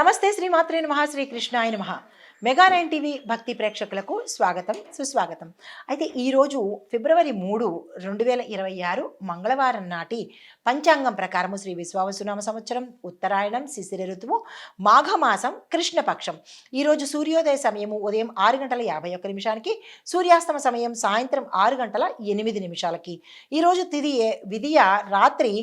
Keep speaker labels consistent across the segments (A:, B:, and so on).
A: నమస్తే శ్రీమాత్రే నమః శ్రీకృష్ణాయ నమః. మెగా 9 టీవీ భక్తి ప్రేక్షకులకు స్వాగతం సుస్వాగతం. అయితే ఈరోజు ఫిబ్రవరి 3, 2026 మంగళవారం నాటి పంచాంగం ప్రకారము శ్రీ విశ్వావసునామ సంవత్సరం ఉత్తరాయణం శిశిర ఋతువు మాఘమాసం కృష్ణపక్షం. ఈరోజు సూర్యోదయ సమయము ఉదయం 6 గంటల 51 నిమిషానికి, సూర్యాస్తమ సమయం సాయంత్రం 6 గంటల 8 నిమిషాలకి. ఈరోజు విధియ రాత్రి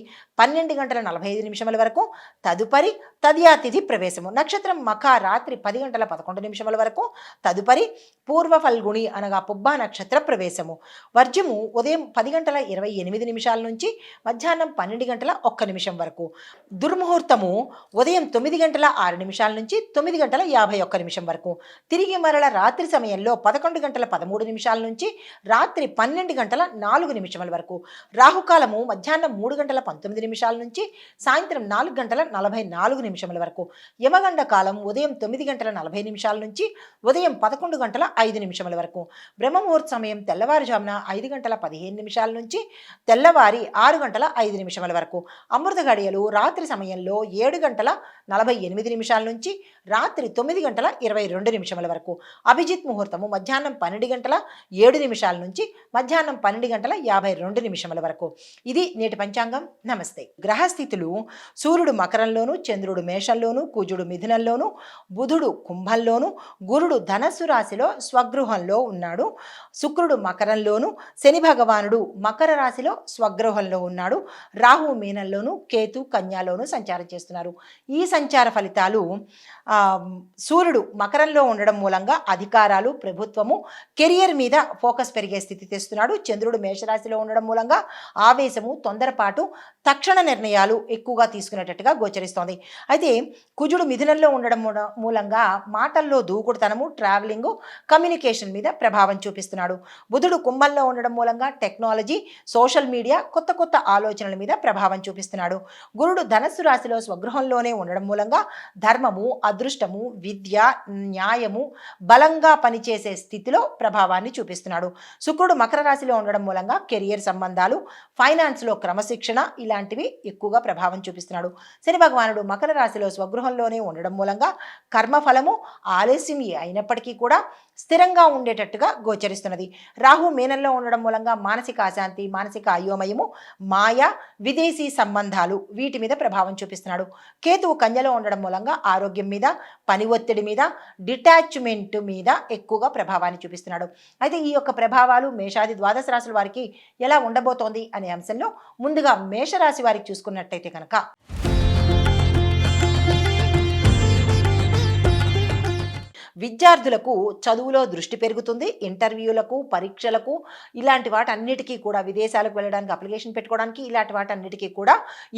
A: 12 గంటల 45 నిమిషముల వరకు, తదుపరి తదియా తిథి ప్రవేశము. నక్షత్రం మఖ రాత్రి 10 గంటల 11 నిమిషముల వరకు, తదుపరి పూర్వ ఫల్గుణి అనగా పుబ్బా నక్షత్ర ప్రవేశము. వర్జము ఉదయం 10 గంటల 28 నిమిషాల నుంచి మధ్యాహ్నం 12 గంటల 1 నిమిషం వరకు. దుర్ముహూర్తము ఉదయం 9 గంటల 6 నిమిషాల నుంచి 9 గంటల 51 నిమిషం వరకు. తిరిగి మరల రాత్రి సమయంలో 11 గంటల 13 నిమిషాల నుంచి రాత్రి 12 గంటల 4 నిమిషముల వరకు. రాహుకాలము మధ్యాహ్నం 3 గంటల 19 నిమిషాల నుంచి సాయంత్రం 4 గంటల 44 నిమిషముల వరకు. యమగండ కాలం ఉదయం 9 గంటల 40 నిమిషాల నుంచి ఉదయం 11 గంటల 5 నిమిషముల వరకు. బ్రహ్మముహూర్త సమయం తెల్లవారుజామున 5 గంటల 15 నిమిషాల నుంచి తెల్లవారి 6 గంటల 5 నిమిషముల వరకు. అమృత గడియలు రాత్రి సమయంలో 7 గంటల 48 నిమిషాల నుంచి రాత్రి 9 గంటల 22 నిమిషముల వరకు. అభిజిత్ ముహూర్తము మధ్యాహ్నం 12 గంటల 7 నిమిషాల నుంచి మధ్యాహ్నం 12 గంటల 52 నిమిషముల వరకు. ఇది నేటి పంచాంగం. నమస్తే. గ్రహస్థితులు: సూర్యుడు మకరంలోను, చంద్రుడు మేషంలోను, కుజుడు మిథునంలోను, బుధుడు కుంభంలోను, గురుడు ధనస్సు రాశిలో స్వగృహంలో ఉన్నాడు. శుక్రుడు మకరంలోను, శని భగవానుడు మకర రాశిలో స్వగృహంలో ఉన్నాడు. రాహు మీనంలోను, కేతు కన్యాలోను సంచారం చేస్తున్నారు. ఈ సంచార ఫలితాలు సూర్యుడు మకరంలో ఉండడం మూలంగా అధికారాలు, ప్రభుత్వము, కెరియర్ మీద ఫోకస్ పెరిగే స్థితి తెస్తున్నాడు. చంద్రుడు మేషరాశిలో ఉండడం మూలంగా ఆవేశము, తొందరపాటు, తక్షణ నిర్ణయాలు ఎక్కువగా తీసుకునేటట్టుగా గోచరిస్తోంది. అయితే కుజుడు మిథునంలో ఉండడం మూలంగా మాటల్లో దూకుడుతనము, ట్రావెలింగ్, కమ్యూనికేషన్ మీద ప్రభావం చూపిస్తున్నాడు. బుధుడు కుంభంలో ఉండడం మూలంగా టెక్నాలజీ, సోషల్ మీడియా, కొత్త కొత్త ఆలోచనల మీద ప్రభావం చూపిస్తున్నాడు. గురుడు ధనస్సు రాశిలో స్వగృహంలోనే ఉండడం మూలంగా ధర్మము, అదృష్టము, విద్య, న్యాయము బలంగా పనిచేసే స్థితిలో ప్రభావాన్ని చూపిస్తున్నాడు. శుక్రుడు మకర రాశిలో ఉండడం మూలంగా కెరియర్ సంబంధాలు, ఫైనాన్స్లో క్రమశిక్షణ ఇలాంటివి ఎక్కువగా ప్రభావం చూపిస్తున్నాడు. శని భగవానుడు మకర రాశిలో స్వగృహంలోనే ఉండడం మూలంగా కర్మఫలము ఆలస్యం అయినప్పటికీ కూడా స్థిరంగా ఉండేటట్టుగా గోచరిస్తున్నది. రాహు మీనంలో ఉండడం మూలంగా మానసిక అశాంతి, మానసిక అయోమయము, మాయ, విదేశీ సంబంధాలు వీటి మీద ప్రభావం చూపిస్తున్నాడు. కేతువు కన్యలో ఉండడం మూలంగా ఆరోగ్యం మీద, పని ఒత్తిడి మీద, డిటాచ్మెంట్ మీద ఎక్కువగా ప్రభావాన్ని చూపిస్తున్నాడు. అయితే ఈ యొక్క ప్రభావాలు మేషాది ద్వాదశ రాశుల వారికి ఎలా ఉండబోతోంది అనే అంశంలో ముందుగా మేషరాశి వారికి చూసుకున్నట్టయితే కనుక విద్యార్థులకు చదువులో దృష్టి పెరుగుతుంది. ఇంటర్వ్యూలకు, పరీక్షలకు, ఇలాంటి వాటన్నిటికీ కూడా విదేశాలకు వెళ్ళడానికి అప్లికేషన్ పెట్టుకోవడానికి ఇలాంటి వాటన్నిటికీ కూడా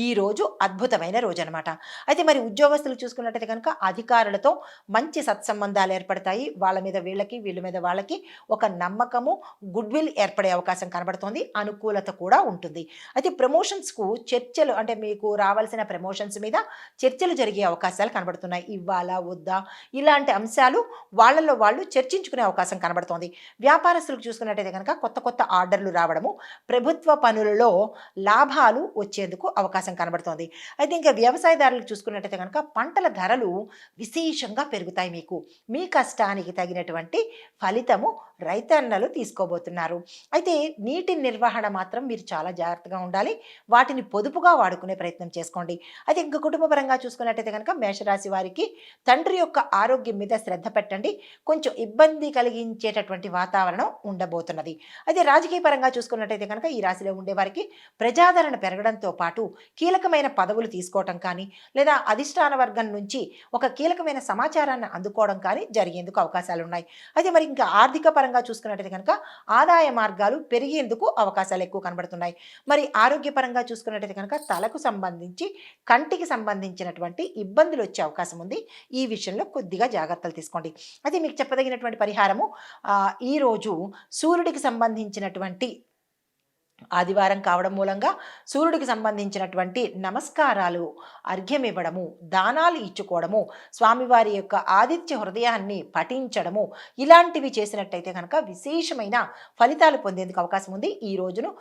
A: ఈరోజు అద్భుతమైన రోజు అనమాట. అయితే మరి ఉద్యోగస్తులు చూసుకున్నట్టయితే కనుక అధికారులతో మంచి సత్సంబంధాలు ఏర్పడతాయి. వాళ్ళ మీద వీళ్ళకి, వీళ్ళ మీద వాళ్ళకి ఒక నమ్మకము, గుడ్ విల్ ఏర్పడే అవకాశం కనబడుతోంది. అనుకూలత కూడా ఉంటుంది. అయితే ప్రమోషన్స్కు చర్చలు, అంటే మీకు రావాల్సిన ప్రమోషన్స్ మీద చర్చలు జరిగే అవకాశాలు కనబడుతున్నాయి. ఇవ్వాలా వద్దా ఇలాంటి అంశాలు వాళ్ళల్లో వాళ్ళు చర్చించుకునే అవకాశం కనబడుతోంది. వ్యాపారస్తులకు చూసుకున్నట్టయితే కనుక కొత్త కొత్త ఆర్డర్లు రావడము, ప్రభుత్వ పనులలో లాభాలు వచ్చేందుకు అవకాశం కనబడుతోంది. అయితే ఇంకా వ్యవసాయదారులకు చూసుకున్నట్టయితే కనుక పంటల ధరలు విశేషంగా పెరుగుతాయి. మీ కష్టానికి తగినటువంటి ఫలితము రైతన్నలు తీసుకోబోతున్నారు. అయితే నీటి నిర్వహణ మాత్రం మీరు చాలా జాగ్రత్తగా ఉండాలి. వాటిని పొదుపుగా వాడుకునే ప్రయత్నం చేసుకోండి. అయితే ఇంకా కుటుంబపరంగా చూసుకున్నట్టయితే కనుక మేషరాశి వారికి తండ్రి యొక్క ఆరోగ్యం మీద శ్రద్ధ పెట్టండి. కొంచెం ఇబ్బంది కలిగించేటటువంటి వాతావరణం ఉండబోతున్నది. అయితే రాజకీయ పరంగా చూసుకున్నట్టయితే కనుక ఈ రాశిలో ఉండేవారికి ప్రజాదరణ పెరగడంతో పాటు కీలకమైన పదవులు తీసుకోవటం కానీ, లేదా అధిష్టాన వర్గం నుంచి ఒక కీలకమైన సమాచారాన్ని అందుకోవడం కానీ జరిగేందుకు అవకాశాలు ఉన్నాయి. అయితే మరి ఇంకా ఆర్థిక పరంగా చూసుకున్నట్టయితే కనుక ఆదాయ మార్గాలు పెరిగేందుకు అవకాశాలు ఎక్కువ కనబడుతున్నాయి. మరి ఆరోగ్యపరంగా చూసుకున్నట్టయితే కనుక తలకు సంబంధించి, కంటికి సంబంధించినటువంటి ఇబ్బందులు వచ్చే అవకాశం ఉంది. ఈ విషయంలో కొద్దిగా జాగ్రత్తలు తీసుకోండి. అయితే మీకు చెప్పదగినటువంటి పరిహారము ఈరోజు సూర్యుడికి సంబంధించినటువంటి ఆదివారం కావడం మూలంగా సూర్యుడికి సంబంధించినటువంటి నమస్కారాలు, అర్ఘ్యం ఇవ్వడము, దానాలు ఇచ్చుకోవడము, స్వామివారి యొక్క ఆదిత్య హృదయాన్ని పఠించడము, ఇలాంటివి చేసినట్టయితే కనుక విశేషమైన ఫలితాలు పొందేందుకు అవకాశం ఉంది. ఈ రోజును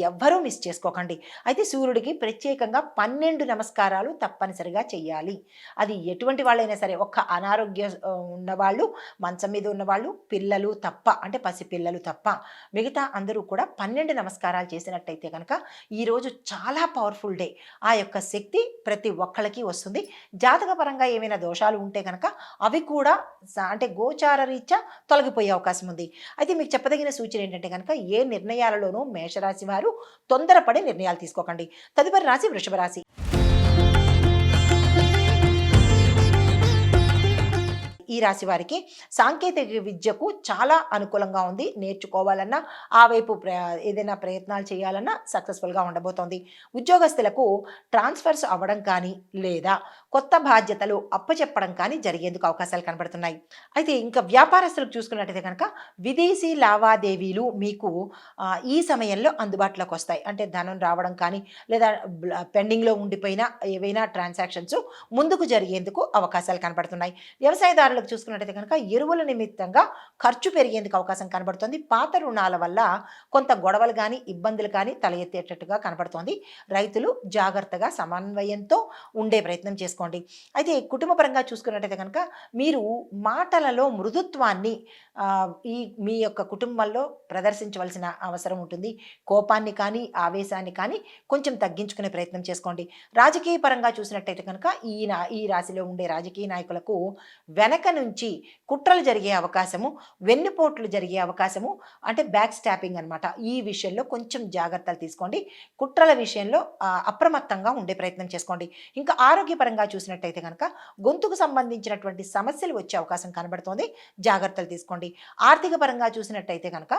A: ఎవ్వరూ మిస్ చేసుకోకండి. అయితే సూర్యుడికి ప్రత్యేకంగా 12 నమస్కారాలు తప్పనిసరిగా చెయ్యాలి. అది ఎటువంటి వాళ్ళైనా సరే, ఒక్క అనారోగ్య ఉన్నవాళ్ళు, మంచం మీద ఉన్నవాళ్ళు, పిల్లలు తప్ప, అంటే పసిపిల్లలు తప్ప మిగతా అందరూ కూడా 12 నమస్కారాలు చేసినట్టయితే కనుక ఈరోజు చాలా పవర్ఫుల్ డే. ఆ యొక్క శక్తి ప్రతి ఒక్కళ్ళకి వస్తుంది. జాతకపరంగా ఏమైనా దోషాలు ఉంటే కనుక అవి కూడా అంటే గోచార రీత్యా తొలగిపోయే అవకాశం ఉంది. అయితే మీకు చెప్పదగిన సూచన ఏంటంటే కనుక ఏ నిర్ణయాలలోనూ మేషరాశి వారు తొందరపడి నిర్ణయాలు తీసుకోకండి. తదుపరి రాశి వృషభ రాశి. ఈ రాశి వారికి సాంకేతిక విద్యకు చాలా అనుకూలంగా ఉంది. నేర్చుకోవాలన్నా, ఆ వైపు ఏదైనా ప్రయత్నాలు చేయాలన్నా సక్సెస్ఫుల్గా ఉండబోతోంది. ఉద్యోగస్తులకు ట్రాన్స్ఫర్స్ అవ్వడం కానీ, లేదా కొత్త బాధ్యతలు అప్పచెప్పడం కానీ జరిగేందుకు అవకాశాలు కనబడుతున్నాయి. అయితే ఇంకా వ్యాపారస్తులకు చూసుకున్నట్టయితే కనుక విదేశీ లావాదేవీలు మీకు ఈ సమయంలో అందుబాటులోకి వస్తాయి. అంటే ధనం రావడం కానీ, లేదా పెండింగ్లో ఉండిపోయిన ఏవైనా ట్రాన్సాక్షన్స్ ముందుకు జరిగేందుకు అవకాశాలు కనబడుతున్నాయి. వ్యవసాయదారులకు చూసుకున్నట్టయితే కనుక ఎరువుల నిమిత్తంగా ఖర్చు పెరిగేందుకు అవకాశం కనబడుతుంది. పాత రుణాల వల్ల కొంత గొడవలు కానీ, ఇబ్బందులు కానీ తల ఎత్తేటట్టుగా కనబడుతోంది. రైతులు జాగ్రత్తగా సమన్వయంతో ఉండే ప్రయత్నం చేసుకోండి. అయితే కుటుంబ పరంగా చూసుకున్నట్టయితే కనుక మీరు మాటలలో మృదుత్వాన్ని ఈ మీ యొక్క కుటుంబంలో ప్రదర్శించవలసిన అవసరం ఉంటుంది. కోపాన్ని కానీ, ఆవేశాన్ని కానీ కొంచెం తగ్గించుకునే ప్రయత్నం చేసుకోండి. రాజకీయ పరంగా చూసినట్టయితే కనుక ఈ రాశిలో ఉండే రాజకీయ నాయకులకు వెనక నుంచి కుట్రలు జరిగే అవకాశము, వెన్నుపోట్లు జరిగే అవకాశము, అంటే బ్యాక్ స్టాపింగ్ అనమాట. ఈ విషయంలో కొంచెం జాగ్రత్తలు తీసుకోండి. కుట్రల విషయంలో అప్రమత్తంగా ఉండే ప్రయత్నం చేసుకోండి. ఇంకా ఆరోగ్యపరంగా చూసినట్టయితే కనుక గొంతుకు సంబంధించినటువంటి సమస్యలు వచ్చే అవకాశం కనబడుతోంది. జాగ్రత్తలు తీసుకోండి. ఆర్థిక పరంగా చూసినట్టయితే కనుక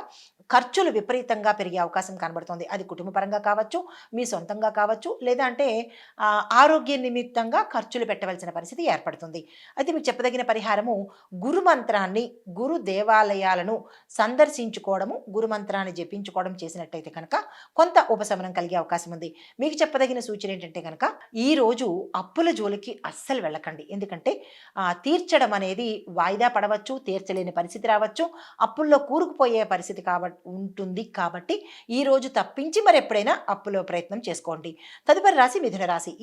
A: ఖర్చులు విపరీతంగా పెరిగే అవకాశం కనబడుతోంది. అది కుటుంబ పరంగా కావచ్చు, మీ సొంతంగా కావచ్చు, లేదా అంటే ఆరోగ్య నిమిత్తంగా ఖర్చులు పెట్టవలసిన పరిస్థితి ఏర్పడుతుంది. అయితే మీకు చెప్పదగిన పరిహారము గురు మంత్రాన్ని, గురు దేవాలయాలను సందర్శించుకోవడము, గురు మంత్రాన్ని జపించుకోవడం చేసినట్టయితే కనుక కొంత ఉపశమనం కలిగే అవకాశం ఉంది. మీకు చెప్పదగిన సూచన ఏంటంటే కనుక ఈరోజు అప్పుల జోలికి అస్సలు వెళ్ళకండి. ఎందుకంటే తీర్చడం అనేది వాయిదా పడవచ్చు, తీర్చలేని పరిస్థితి రావచ్చు, అప్పుల్లో కూరుకుపోయే పరిస్థితి ఉంటుంది. కాబట్టి ఈరోజు తప్పించి మరి ఎప్పుడైనా అప్పులో ప్రయత్నం చేసుకోండి. తదుపరి రాశి మిథున రాశి.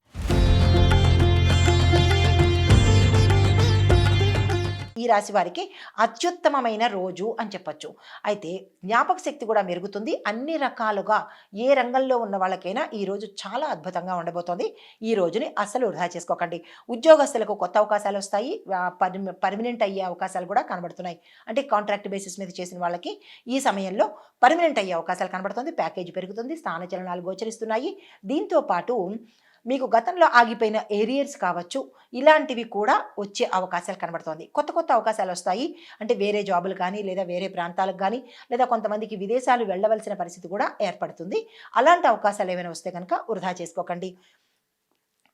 A: ఈ రాశి వారికి అత్యుత్తమమైన రోజు అని చెప్పచ్చు. అయితే జ్ఞాపక శక్తి కూడా మెరుగుతుంది. అన్ని రకాలుగా ఏ రంగంలో ఉన్న వాళ్ళకైనా ఈ రోజు చాలా అద్భుతంగా ఉండబోతోంది. ఈ రోజుని అస్సలు వృధా చేసుకోకండి. ఉద్యోగస్తులకు కొత్త అవకాశాలు వస్తాయి. పర్మనెంట్ అయ్యే అవకాశాలు కూడా కనబడుతున్నాయి. అంటే కాంట్రాక్ట్ బేసిస్ మీద చేసిన వాళ్ళకి ఈ సమయంలో పర్మనెంట్ అయ్యే అవకాశాలు కనబడుతుంది. ప్యాకేజీ పెరుగుతుంది. స్థానచలనాలు గోచరిస్తున్నాయి. దీంతో పాటు మీకు గతంలో ఆగిపోయిన ఏరియర్స్ కావచ్చు, ఇలాంటివి కూడా వచ్చే అవకాశాలు కనబడుతోంది. కొత్త కొత్త అవకాశాలు వస్తాయి. అంటే వేరే జాబులు కానీ, లేదా వేరే ప్రాంతాలకు కానీ, లేదా కొంతమందికి విదేశాలు వెళ్ళవలసిన పరిస్థితి కూడా ఏర్పడుతుంది. అలాంటి అవకాశాలు ఏమైనా వస్తే కనుక వృధా చేసుకోకండి.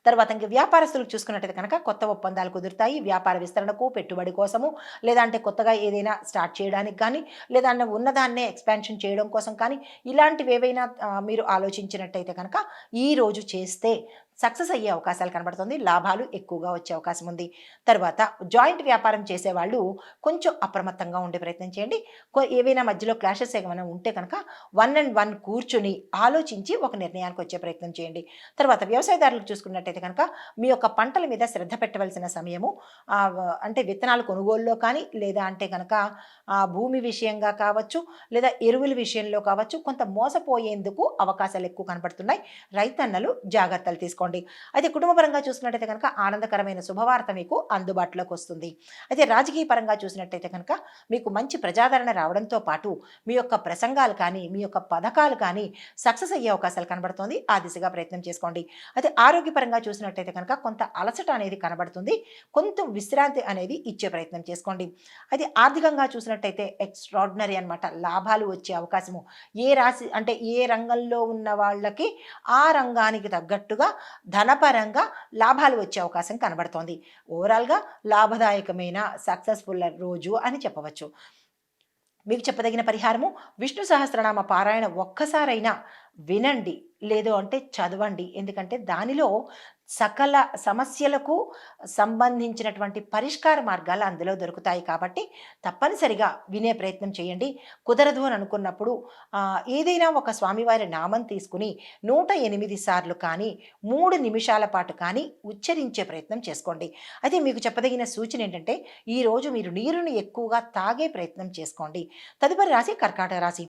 A: తర్వాత ఇంక వ్యాపారస్తులకు చూసుకున్నట్టయితే కనుక కొత్త ఒప్పందాలు కుదురుతాయి. వ్యాపార విస్తరణకు, పెట్టుబడి కోసము, లేదా అంటే కొత్తగా ఏదైనా స్టార్ట్ చేయడానికి కానీ, లేదా ఉన్నదాన్నే ఎక్స్పాన్షన్ చేయడం కోసం కానీ, ఇలాంటివి ఏవైనా మీరు ఆలోచించినట్టయితే కనుక ఈరోజు చేస్తే సక్సెస్ అయ్యే అవకాశాలు కనబడుతుంది. లాభాలు ఎక్కువగా వచ్చే అవకాశం ఉంది. తర్వాత జాయింట్ వ్యాపారం చేసేవాళ్ళు కొంచెం అప్రమత్తంగా ఉండే ప్రయత్నం చేయండి. ఏవైనా మధ్యలో క్లాషెస్ ఏమైనా ఉంటే కనుక 1-on-1 కూర్చుని ఆలోచించి ఒక నిర్ణయానికి వచ్చే ప్రయత్నం చేయండి. తర్వాత వ్యవసాయదారులకు చూసుకున్నట్టయితే కనుక మీ యొక్క పంటల మీద శ్రద్ధ పెట్టవలసిన సమయము. అంటే విత్తనాలు కొనుగోలులో కానీ, లేదా అంటే కనుక భూమి విషయంగా కావచ్చు, లేదా ఎరువుల విషయంలో కావచ్చు, కొంత మోసపోయేందుకు అవకాశాలు ఎక్కువ కనబడుతున్నాయి. రైతన్నలు జాగ్రత్తలు తీసుకోండి. అయితే కుటుంబ పరంగా చూసినట్టయితే కనుక ఆనందకరమైన శుభవార్త మీకు అందుబాటులోకి వస్తుంది. అయితే రాజకీయ పరంగా చూసినట్టయితే కనుక మీకు మంచి ప్రజాదరణ రావడంతో పాటు మీ యొక్క ప్రసంగాలు కానీ, మీ యొక్క పథకాలు కానీ సక్సెస్ అయ్యే అవకాశాలు కనబడుతుంది. ఆ దిశగా ప్రయత్నం చేసుకోండి. అయితే ఆరోగ్యపరంగా చూసినట్టయితే కనుక కొంత అలసట అనేది కనబడుతుంది. కొంత విశ్రాంతి అనేది ఇచ్చే ప్రయత్నం చేసుకోండి. అయితే ఆర్థికంగా చూసినట్టయితే ఎక్స్ట్రాడినరీ అనమాట. లాభాలు వచ్చే అవకాశము ఏ రాశి అంటే ఏ రంగంలో ఉన్న వాళ్ళకి ఆ రంగానికి తగ్గట్టుగా ధనపరంగా లాభాలు వచ్చే అవకాశం కనబడుతోంది. ఓవరాల్గా లాభదాయకమైన సక్సెస్ఫుల్ రోజు అని చెప్పవచ్చు. మీకు చెప్పదగిన పరిహారము విష్ణు సహస్రనామ పారాయణ ఒక్కసారైనా వినండి, లేదు అంటే చదవండి. ఎందుకంటే దానిలో సకల సమస్యలకు సంబంధించినటువంటి పరిష్కార మార్గాలు అందులో దొరుకుతాయి కాబట్టి తప్పనిసరిగా వినే ప్రయత్నం చేయండి. కుదరదు అని అనుకున్నప్పుడు ఏదైనా ఒక స్వామివారి నామం తీసుకుని 108 సార్లు కానీ 3 నిమిషాల పాటు కానీ ఉచ్చరించే ప్రయత్నం చేసుకోండి. అయితే మీకు చెప్పదగిన సూచన ఏంటంటే ఈరోజు మీరు నీరుని ఎక్కువగా తాగే ప్రయత్నం చేసుకోండి. తదుపరి రాశి కర్కాటక రాశి.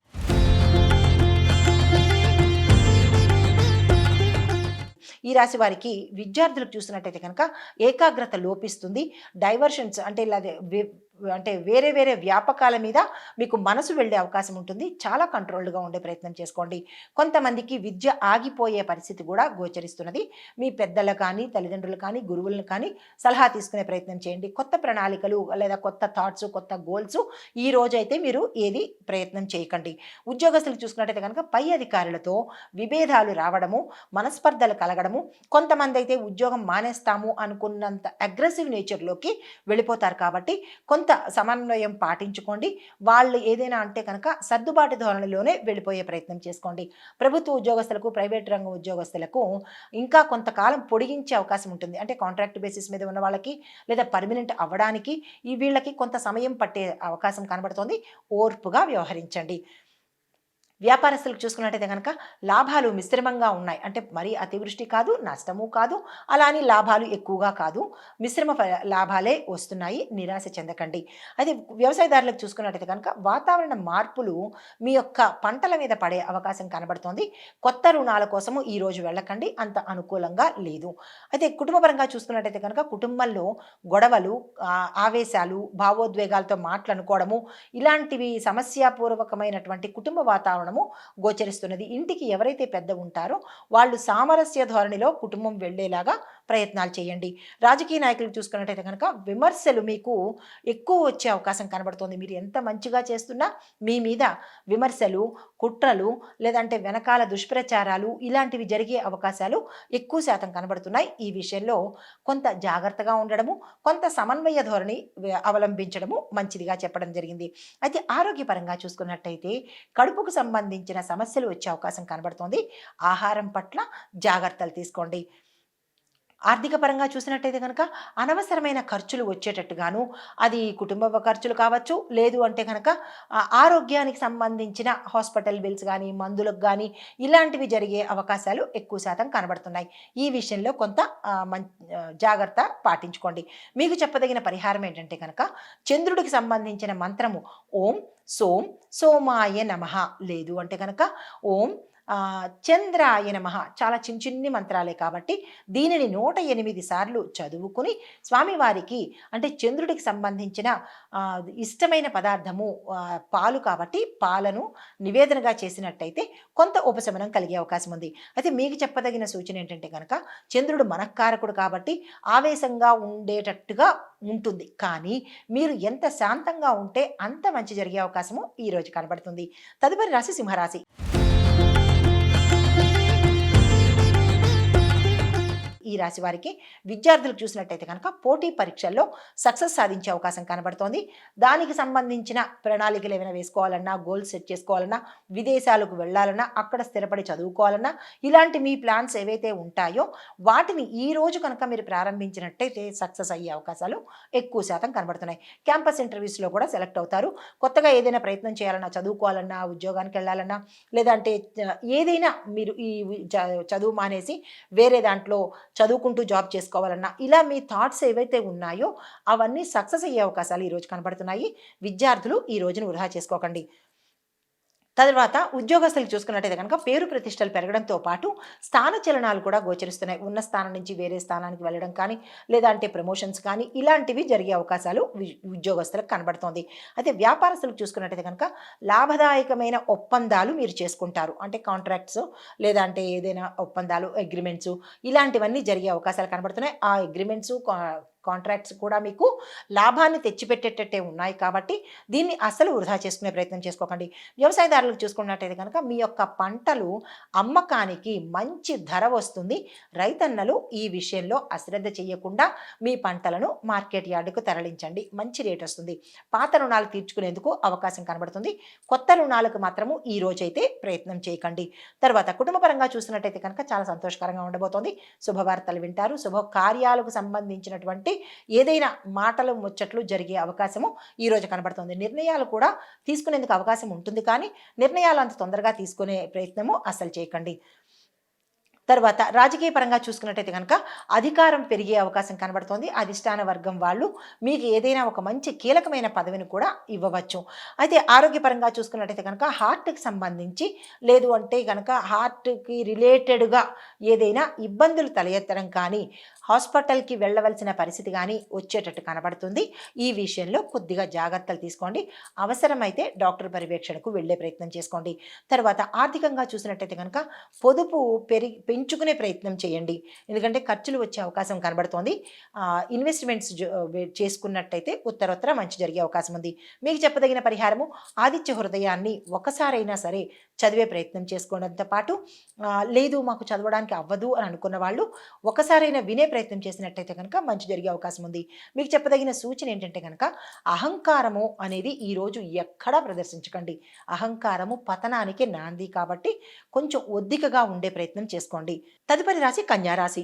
A: ఈ రాశి వారికి విద్యార్థులకు చూసినట్టయితే కనుక ఏకాగ్రత లోపిస్తుంది. డైవర్షన్స్ అంటే ఇలా అంటే వేరే వేరే వ్యాపకాల మీద మీకు మనసు వెళ్ళే అవకాశం ఉంటుంది. చాలా కంట్రోల్డ్గా ఉండే ప్రయత్నం చేసుకోండి. కొంతమందికి విద్య ఆగిపోయే పరిస్థితి కూడా గోచరిస్తున్నది. మీ పెద్దలు కానీ, తల్లిదండ్రులు కానీ, గురువులను కానీ సలహా తీసుకునే ప్రయత్నం చేయండి. కొత్త ప్రణాళికలు లేదా కొత్త థాట్స్, కొత్త గోల్స్ ఈ రోజైతే మీరు ఏది ప్రయత్నం చేయకండి. ఉద్యోగస్తులకు చూసుకున్నట్టయితే కనుక పై అధికారులతో విభేదాలు రావడము, మనస్పర్ధలు కలగడము, కొంతమంది అయితే ఉద్యోగం మానేస్తాము అనుకున్నంత అగ్రెసివ్ నేచర్లోకి వెళ్ళిపోతారు. కాబట్టి కొంత సమన్వయం పాటించుకోండి. వాళ్ళు ఏదైనా అంటే కనుక సర్దుబాటు ధోరణిలోనే వెళ్ళిపోయే ప్రయత్నం చేసుకోండి. ప్రభుత్వ ఉద్యోగస్తులకు, ప్రైవేట్ రంగ ఉద్యోగస్తులకు ఇంకా కొంతకాలం పొడిగించే అవకాశం ఉంటుంది. అంటే కాంట్రాక్ట్ బేసిస్ మీద ఉన్న వాళ్ళకి లేదా పర్మనెంట్ అవ్వడానికి వీళ్ళకి కొంత సమయం పట్టే అవకాశం కనబడుతోంది. ఓర్పుగా వ్యవహరించండి. వ్యాపారస్తులకు చూసుకున్నట్టయితే కనుక లాభాలు మిశ్రమంగా ఉన్నాయి. అంటే మరీ అతివృష్టి కాదు, నష్టము కాదు, అలా అని లాభాలు ఎక్కువగా కాదు, మిశ్రమ లాభాలే వస్తున్నాయి. నిరాశ చెందకండి. అయితే వ్యవసాయదారులకు చూసుకున్నట్టయితే కనుక వాతావరణ మార్పులు మీ యొక్క పంటల మీద పడే అవకాశం కనబడుతోంది. కొత్త రుణాల కోసము ఈరోజు వెళ్ళకండి, అంత అనుకూలంగా లేదు. అయితే కుటుంబపరంగా చూసుకున్నట్టయితే కనుక కుటుంబంలో గొడవలు, ఆవేశాలు, భావోద్వేగాలతో మాటలు అనుకోవడము, ఇలాంటివి సమస్యాపూర్వకమైనటువంటి కుటుంబ వాతావరణం గోచరిస్తున్నది. ఇంటికి ఎవరైతే పెద్ద ఉంటారో వాళ్ళు సామరస్య ధోరణిలో కుటుంబం వెళ్ళేలాగా ప్రయత్నాలు చేయండి. రాజకీయ నాయకులు చూసుకున్నట్టయితే కనుక విమర్శలు మీకు ఎక్కువ వచ్చే అవకాశం కనబడుతుంది. మీరు ఎంత మంచిగా చేస్తున్నా మీ మీద విమర్శలు, కుట్రలు, లేదంటే వెనకాల దుష్ప్రచారాలు ఇలాంటివి జరిగే అవకాశాలు ఎక్కువ శాతం కనబడుతున్నాయి. ఈ విషయంలో కొంత జాగ్రత్తగా ఉండడము, కొంత సమన్వయ ధోరణి అవలంబించడము మంచిదిగా చెప్పడం జరిగింది. అయితే ఆరోగ్యపరంగా చూసుకున్నట్టయితే కడుపుకు సంబంధించిన సమస్యలు వచ్చే అవకాశం కనబడుతోంది. ఆహారం పట్ల జాగ్రత్తలు తీసుకోండి. ఆర్థిక పరంగా చూసినట్టయితే కనుక అనవసరమైన ఖర్చులు వచ్చేటట్టుగాను, అది కుటుంబ ఖర్చులు కావచ్చు, లేదు అంటే కనుక ఆరోగ్యానికి సంబంధించిన హాస్పిటల్ బిల్స్ కానీ, మందులకు కానీ ఇలాంటివి జరిగే అవకాశాలు ఎక్కువ శాతం కనబడుతున్నాయి. ఈ విషయంలో కొంత జాగ్రత్త పాటించుకోండి. మీకు చెప్పదగిన పరిహారం ఏంటంటే కనుక చంద్రుడికి సంబంధించిన మంత్రము ఓం సోం సోమాయ నమః, లేదు అంటే కనుక ఓం చంద్రాయ నమః, చాలా చిన్న చిన్ని మంత్రాలే కాబట్టి దీనిని 108 సార్లు చదువుకుని స్వామివారికి అంటే చంద్రుడికి సంబంధించిన ఇష్టమైన పదార్థము పాలు కాబట్టి పాలను నివేదనగా చేసినట్టయితే కొంత ఉపశమనం కలిగే అవకాశం ఉంది. అయితే మీకు చెప్పదగిన సూచన ఏంటంటే కనుక చంద్రుడు మనఃకారకుడు కాబట్టి ఆవేశంగా ఉండేటట్టుగా ఉంటుంది. కానీ మీరు ఎంత శాంతంగా ఉంటే అంత మంచి జరిగే అవకాశము ఈరోజు కనబడుతుంది. తదుపరి రాశి సింహరాశి. ఈ రాశి వారికి విద్యార్థులకు చూసినట్టయితే కనుక పోటీ పరీక్షల్లో సక్సెస్ సాధించే అవకాశం కనబడుతోంది. దానికి సంబంధించిన ప్రణాళికలు ఏమైనా వేసుకోవాలన్నా, గోల్స్ సెట్ చేసుకోవాలన్నా, విదేశాలకు వెళ్ళాలన్నా, అక్కడ స్థిరపడి చదువుకోవాలన్నా, ఇలాంటి మీ ప్లాన్స్ ఏవైతే ఉంటాయో వాటిని ఈ రోజు కనుక మీరు ప్రారంభించినట్టయితే సక్సెస్ అయ్యే అవకాశాలు ఎక్కువ శాతం కనబడుతున్నాయి. క్యాంపస్ ఇంటర్వ్యూస్లో కూడా సెలెక్ట్ అవుతారు. కొత్తగా ఏదైనా ప్రయత్నం చేయాలన్నా, చదువుకోవాలన్నా, ఉద్యోగానికి వెళ్ళాలన్నా, లేదంటే ఏదైనా మీరు ఈ చదువు మానేసి వేరే దాంట్లో చదువుకుంటూ జాబ్ చేసుకోవాలన్నా, ఇలా మీ థాట్స్ ఏవైతే ఉన్నాయో అవన్నీ సక్సెస్ అయ్యే అవకాశాలు ఈరోజు కనబడుతున్నాయి. విద్యార్థులు ఈ రోజును వృధా చేసుకోకండి. తర్వాత ఉద్యోగస్తులు చూసుకున్నట్టయితే కనుక పేరు ప్రతిష్టలు పెరగడంతో పాటు స్థాన చలనాలు కూడా గోచరిస్తున్నాయి. ఉన్న స్థానం నుంచి వేరే స్థానానికి వెళ్ళడం కానీ, లేదంటే ప్రమోషన్స్ కానీ ఇలాంటివి జరిగే అవకాశాలు ఉద్యోగస్తులకు కనబడుతోంది. అయితే వ్యాపారస్తులకు చూసుకున్నట్టయితే కనుక లాభదాయకమైన ఒప్పందాలు మీరు చేసుకుంటారు. అంటే కాంట్రాక్ట్స్ లేదంటే ఏదైనా ఒప్పందాలు, అగ్రిమెంట్స్ ఇలాంటివన్నీ జరిగే అవకాశాలు కనబడుతున్నాయి. ఆ అగ్రిమెంట్స్, కాంట్రాక్ట్స్ కూడా మీకు లాభాన్ని తెచ్చిపెట్టేటట్టే ఉన్నాయి కాబట్టి దీన్ని అస్సలు వృధా చేసుకునే ప్రయత్నం చేసుకోకండి. వ్యవసాయదారులకు చూసుకున్నట్టయితే కనుక మీ యొక్క పంటలు అమ్మకానికి మంచి ధర వస్తుంది. రైతన్నలు ఈ విషయంలో అశ్రద్ధ చేయకుండా మీ పంటలను మార్కెట్ యార్డుకు తరలించండి. మంచి రేట్ వస్తుంది. పాత రుణాలు తీర్చుకునేందుకు అవకాశం కనబడుతుంది. కొత్త రుణాలకు మాత్రము ఈ రోజైతే ప్రయత్నం చేయకండి. తర్వాత కుటుంబపరంగా చూసినట్టయితే కనుక చాలా సంతోషకరంగా ఉండబోతోంది. శుభవార్తలు వింటారు. శుభ కార్యాలకు సంబంధించినటువంటి ఏదైనా మాటలు ముచ్చట్లు జరిగే అవకాశము ఈ రోజు కనబడుతుంది. నిర్ణయాలు కూడా తీసుకునేందుకు అవకాశం ఉంటుంది, కానీ నిర్ణయాలు అంత తొందరగా తీసుకునే ప్రయత్నము అస్సలు చేయకండి. తర్వాత రాజకీయ పరంగా చూసుకున్నట్టయితే కనుక అధికారం పెరిగే అవకాశం కనబడుతోంది. అధిష్టాన వర్గం వాళ్ళు మీకు ఏదైనా ఒక మంచి కీలకమైన పదవిని కూడా ఇవ్వవచ్చు. అయితే ఆరోగ్యపరంగా చూసుకున్నట్టయితే కనుక హార్ట్కి సంబంధించి లేదు అంటే కనుక హార్ట్కి రిలేటెడ్గా ఏదైనా ఇబ్బందులు తలెత్తడం కానీ హాస్పిటల్కి వెళ్ళవలసిన పరిస్థితి కానీ వచ్చేటట్టు కనబడుతుంది. ఈ విషయంలో కొద్దిగా జాగ్రత్తలు తీసుకోండి. అవసరమైతే డాక్టర్ పర్యవేక్షణకు వెళ్ళే ప్రయత్నం చేసుకోండి. తర్వాత ఆర్థికంగా చూసినట్టయితే కనుక పొదుపు పెంచుకునే ప్రయత్నం చేయండి. ఎందుకంటే ఖర్చులు వచ్చే అవకాశం కనబడుతోంది. ఇన్వెస్ట్మెంట్స్ చేసుకున్నట్టయితే ఉత్తరోత్తర మంచి జరిగే అవకాశం ఉంది. మీకు చెప్పదగిన పరిహారము ఆదిత్య హృదయాన్ని ఒకసారైనా సరే చదివే ప్రయత్నం చేసుకోవడంతో పాటు లేదు మాకు చదవడానికి అవ్వదు అని అనుకున్న వాళ్ళు ఒకసారైనా వినే ప్రయత్నం చేసినట్టయితే కనుక మంచి జరిగే అవకాశం ఉంది. మీకు చెప్పదగిన సూచన ఏంటంటే కనుక అహంకారము అనేది ఈరోజు ఎక్కడా ప్రదర్శించకండి. అహంకారము పతనానికి నాంది కాబట్టి కొంచెం ఒద్దికగా ఉండే ప్రయత్నం చేసుకోండి. తదుపరి రాశి కన్యా రాశి.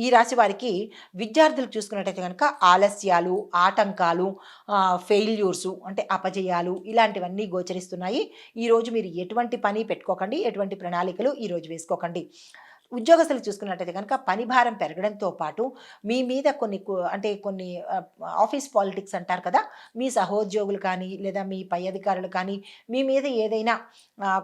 A: ఈ రాశి వారికి విద్యార్థులకు చూసుకున్నట్టయితే కనుక ఆలస్యాలు, ఆటంకాలు, ఫెయిల్యూర్సు అంటే అపజయాలు ఇలాంటివన్నీ గోచరిస్తున్నాయి. ఈరోజు మీరు ఎటువంటి పని పెట్టుకోకండి, ఎటువంటి ప్రణాళికలు ఈరోజు వేసుకోకండి. ఉద్యోగస్తులు చూసుకున్నట్టయితే కనుక పని భారం పెరగడంతో పాటు మీ మీద కొన్ని ఆఫీస్ పాలిటిక్స్ అంటారు కదా, మీ సహోద్యోగులు కానీ లేదా మీ పై అధికారులు కానీ మీ మీద ఏదైనా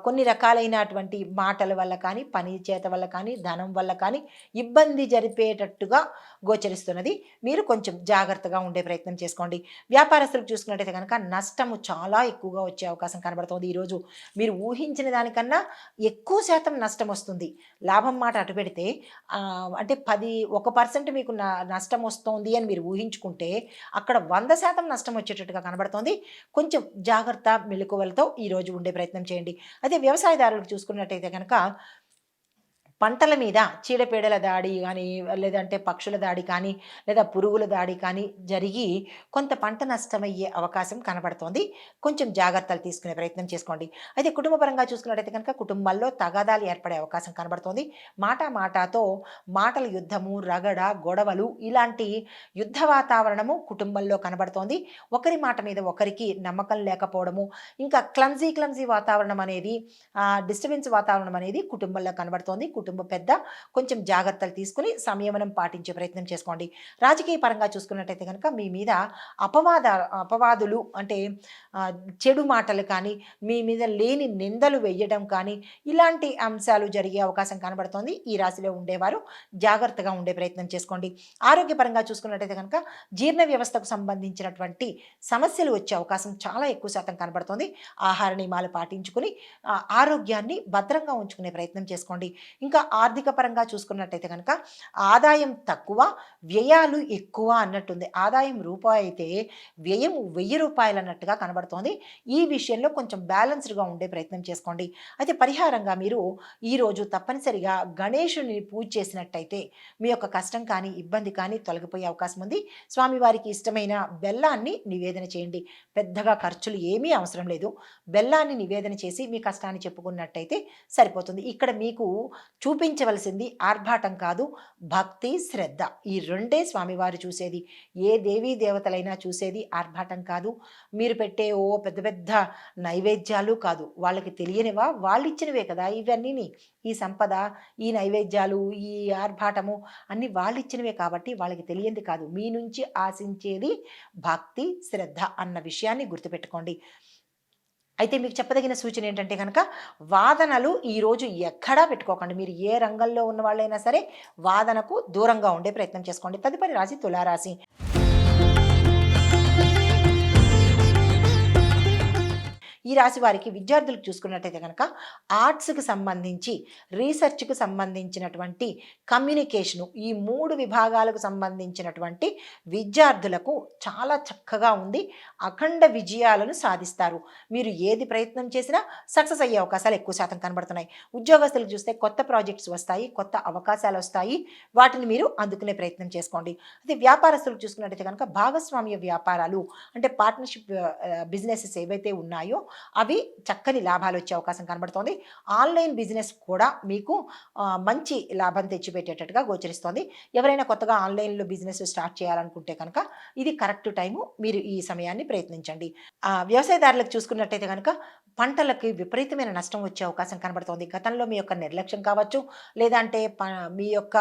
A: కొన్ని రకాలైనటువంటి మాటల వల్ల కానీ పని చేత వల్ల కానీ ధనం వల్ల కానీ ఇబ్బంది జరిపేటట్టుగా గోచరిస్తున్నది. మీరు కొంచెం జాగ్రత్తగా ఉండే ప్రయత్నం చేసుకోండి. వ్యాపారస్తులకు చూసుకున్నట్టయితే కనుక నష్టము చాలా ఎక్కువగా వచ్చే అవకాశం కనబడుతుంది. ఈరోజు మీరు ఊహించిన దానికన్నా ఎక్కువ శాతం నష్టం వస్తుంది. లాభం మాట అటు పెడితే అంటే 1% మీకు నష్టం వస్తుంది అని మీరు ఊహించుకుంటే అక్కడ 100% నష్టం వచ్చేటట్టుగా కనబడుతోంది. కొంచెం జాగ్రత్త మెలకువలతో ఈరోజు ఉండే ప్రయత్నం చేయండి. అదే వ్యవసాయదారులకు చూసుకున్నట్టయితే కనుక పంటల మీద చీడపీడల దాడి కానీ లేదంటే పక్షుల దాడి కానీ లేదా పురుగుల దాడి కానీ జరిగి కొంత పంట నష్టమయ్యే అవకాశం కనబడుతోంది. కొంచెం జాగ్రత్తలు తీసుకునే ప్రయత్నం చేసుకోండి. అయితే కుటుంబపరంగా చూసుకున్నట్టయితే కనుక కుటుంబాల్లో తగాదాలు ఏర్పడే అవకాశం కనబడుతోంది. మాటాతో మాటల యుద్ధము, రగడ, గొడవలు ఇలాంటి యుద్ధ వాతావరణము కుటుంబంలో కనబడుతోంది. ఒకరి మాట మీద ఒకరికి నమ్మకం లేకపోవడము, ఇంకా క్లమ్జీ వాతావరణం అనేది డిస్టర్బెన్స్ వాతావరణం అనేది కుటుంబంలో కనబడుతోంది. కుటుంబ పెద్ద కొంచెం జాగ్రత్తలు తీసుకుని సంయమనం పాటించే ప్రయత్నం చేసుకోండి. రాజకీయ పరంగా చూసుకున్నట్టయితే కనుక మీ మీద అపవాదులు అంటే చెడు మాటలు కానీ మీ మీద లేని నిందలు వేయడం కానీ ఇలాంటి అంశాలు జరిగే అవకాశం కనబడుతోంది. ఈ రాశిలో ఉండేవారు జాగ్రత్తగా ఉండే ప్రయత్నం చేసుకోండి. ఆరోగ్యపరంగా చూసుకున్నట్టయితే కనుక జీర్ణ వ్యవస్థకు సంబంధించినటువంటి సమస్యలు వచ్చే అవకాశం చాలా ఎక్కువ శాతం కనబడుతోంది. ఆహార నియమాలు పాటించుకుని ఆరోగ్యాన్ని భద్రంగా ఉంచుకునే ప్రయత్నం చేసుకోండి. ఇంకా ఆర్థిక పరంగా చూసుకున్నట్టయితే కనుక ఆదాయం తక్కువ, వ్యయాలు ఎక్కువ అన్నట్టుంది. ఆదాయం రూపాయి అయితే వ్యయం 1000 రూపాయలు అన్నట్టుగా కనబడుతోంది. ఈ విషయంలో కొంచెం బ్యాలెన్స్డ్గా ఉండే ప్రయత్నం చేసుకోండి. అయితే పరిహారంగా మీరు ఈరోజు తప్పనిసరిగా గణేశుని పూజ చేసినట్టయితే మీ యొక్క కష్టం కానీ ఇబ్బంది కానీ తొలగిపోయే అవకాశం ఉంది. స్వామివారికి ఇష్టమైన బెల్లాన్ని నివేదన చేయండి. పెద్దగా ఖర్చులు ఏమీ అవసరం లేదు. బెల్లాన్ని నివేదన చేసి మీ కష్టాన్ని చెప్పుకున్నట్టయితే సరిపోతుంది. ఇక్కడ మీకు చూపించవలసింది ఆర్భాటం కాదు, భక్తి, శ్రద్ధ. ఈ రెండే స్వామివారు చూసేది. ఏ దేవీ దేవతలైనా చూసేది ఆర్భాటం కాదు, మీరు పెట్టే పెద్ద పెద్ద నైవేద్యాలు కాదు. వాళ్ళకి తెలియనివా? వాళ్ళు ఇచ్చినవే కదా ఇవన్నీ. ఈ సంపద, ఈ నైవేద్యాలు, ఈ ఆర్భాటము అన్నీ వాళ్ళు ఇచ్చినవే కాబట్టి వాళ్ళకి తెలియంది కాదు. మీ నుంచి ఆశించేది భక్తి, శ్రద్ధ అన్న విషయాన్ని గుర్తుపెట్టుకోండి. అయితే మీకు చెప్పదగిన సూచన ఏంటంటే కనుక వాదనలు ఈరోజు ఎక్కడా పెట్టుకోకండి. మీరు ఏ రంగంలో ఉన్న వాళ్ళైనా సరే వాదనకు దూరంగా ఉండే ప్రయత్నం చేసుకోండి. తదుపరి రాశి తులారాశి. ఈ రాశి వారికి విద్యార్థులకు చూసుకున్నట్టయితే కనుక ఆర్ట్స్కి సంబంధించి, రీసెర్చ్కి సంబంధించినటువంటి కమ్యూనికేషను, ఈ 3 విభాగాలకు సంబంధించినటువంటి విద్యార్థులకు చాలా చక్కగా ఉంది. అఖండ విజయాలను సాధిస్తారు. మీరు ఏది ప్రయత్నం చేసినా సక్సెస్ అయ్యే అవకాశాలు ఎక్కువ శాతం కనబడుతున్నాయి. ఉద్యోగస్తులకు చూస్తే కొత్త ప్రాజెక్ట్స్ వస్తాయి, కొత్త అవకాశాలు వస్తాయి. వాటిని మీరు అందుకునే ప్రయత్నం చేసుకోండి. అదే వ్యాపారస్తులకు చూసుకున్నట్టయితే కనుక భాగస్వామ్య వ్యాపారాలు అంటే పార్ట్నర్షిప్ బిజినెసెస్ ఏవైతే ఉన్నాయో అవి చక్కని లాభాలు వచ్చే అవకాశం కనబడుతోంది. ఆన్లైన్ బిజినెస్ కూడా మీకు మంచి లాభం తెచ్చిపెట్టేటట్టుగా గోచరిస్తోంది. ఎవరైనా కొత్తగా ఆన్లైన్లో బిజినెస్ స్టార్ట్ చేయాలనుకుంటే కనుక ఇది కరెక్ట్ టైము. మీరు ఈ సమయాన్ని ప్రయత్నించండి. వ్యవసాయదారులకు చూసుకున్నట్టయితే కనుక పంటలకి విపరీతమైన నష్టం వచ్చే అవకాశం కనబడుతోంది. గతంలో మీ యొక్క నిర్లక్ష్యం కావచ్చు, లేదంటే మీ యొక్క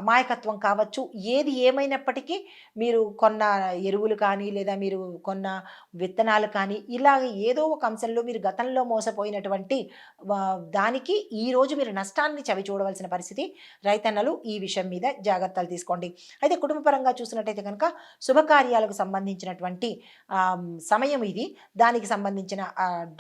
A: అమాయకత్వం కావచ్చు, ఏది ఏమైనప్పటికీ మీరు కొన్న ఎరువులు కానీ, లేదా మీరు కొన్న విత్తనాలు కానీ, ఇలాగ ఏదో ఒక అంశంలో మీరు గతంలో మోసపోయినటువంటి దానికి ఈరోజు మీరు నష్టాన్ని చవి చూడవలసిన పరిస్థితి. రైతన్నలు ఈ విషయం మీద జాగ్రత్తలు తీసుకోండి. అయితే కుటుంబపరంగా చూసినట్టయితే కనుక శుభకార్యాలకు సంబంధించినటువంటి సమయం ఇది. దానికి సంబంధించిన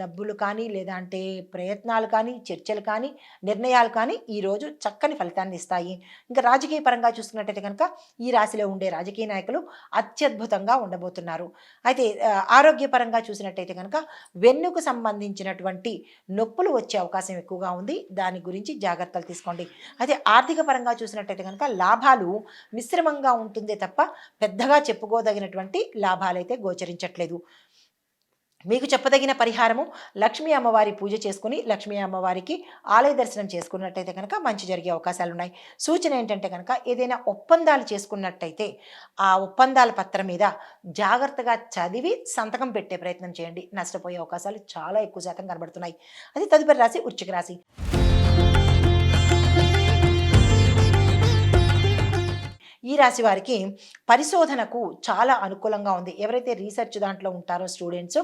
A: డబ్బులు కానీ, లేదా అంటే ప్రయత్నాలు కానీ, చర్చలు కానీ, నిర్ణయాలు కానీ ఈరోజు చక్కని ఫలితాన్ని ఇస్తాయి. ఇంకా రాజకీయ పరంగా చూసుకున్నట్టయితే కనుక ఈ రాశిలో ఉండే రాజకీయ నాయకులు అత్యద్భుతంగా ఉండబోతున్నారు. అయితే ఆరోగ్యపరంగా చూసినట్టయితే కనుక వెన్నుకు సంబంధించినటువంటి నొప్పులు వచ్చే అవకాశం ఎక్కువగా ఉంది. దాని గురించి జాగ్రత్తలు తీసుకోండి. అయితే ఆర్థిక పరంగా చూసినట్టయితే కనుక లాభాలు మిశ్రమంగా ఉంటుందే తప్ప పెద్దగా చెప్పుకోదగినటువంటి లాభాలైతే గోచరించట్లేదు. మీకు చెప్పదగిన పరిహారము లక్ష్మీ అమ్మవారి పూజ చేసుకుని లక్ష్మీ అమ్మవారికి ఆలయ దర్శనం చేసుకున్నట్టయితే కనుక మంచి జరిగే అవకాశాలు ఉన్నాయి. సూచన ఏంటంటే కనుక ఏదైనా ఒప్పందాలు చేసుకున్నట్టయితే ఆ ఒప్పందాల పత్రం మీద జాగ్రత్తగా చదివి సంతకం పెట్టే ప్రయత్నం చేయండి. నష్టపోయే అవకాశాలు చాలా ఎక్కువ శాతం కనబడుతున్నాయి. అది తదుపరి రాశి వృశ్చిక రాశి. ఈ రాశి వారికి పరిశోధనకు చాలా అనుకూలంగా ఉంది. ఎవరైతే రీసెర్చ్ దాంట్లో ఉంటారో స్టూడెంట్స్,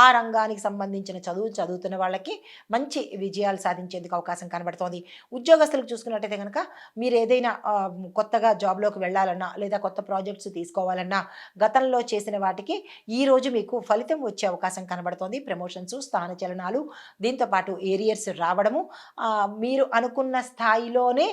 A: ఆ రంగానికి సంబంధించిన చదువుతున్న వాళ్ళకి మంచి విజయాలు సాధించేందుకు అవకాశం కనబడుతోంది. ఉద్యోగస్తులకు చూసుకున్నట్టయితే కనుక మీరు ఏదైనా కొత్తగా జాబ్లోకి వెళ్ళాలన్నా, లేదా కొత్త ప్రాజెక్ట్స్ తీసుకోవాలన్నా గతంలో చేసిన వాటికి ఈరోజు మీకు ఫలితం వచ్చే అవకాశం కనబడుతోంది. ప్రమోషన్స్, స్థానచలనాలు, దీంతోపాటు ఏరియర్స్ రావడము, మీరు అనుకున్న స్థాయిలోనే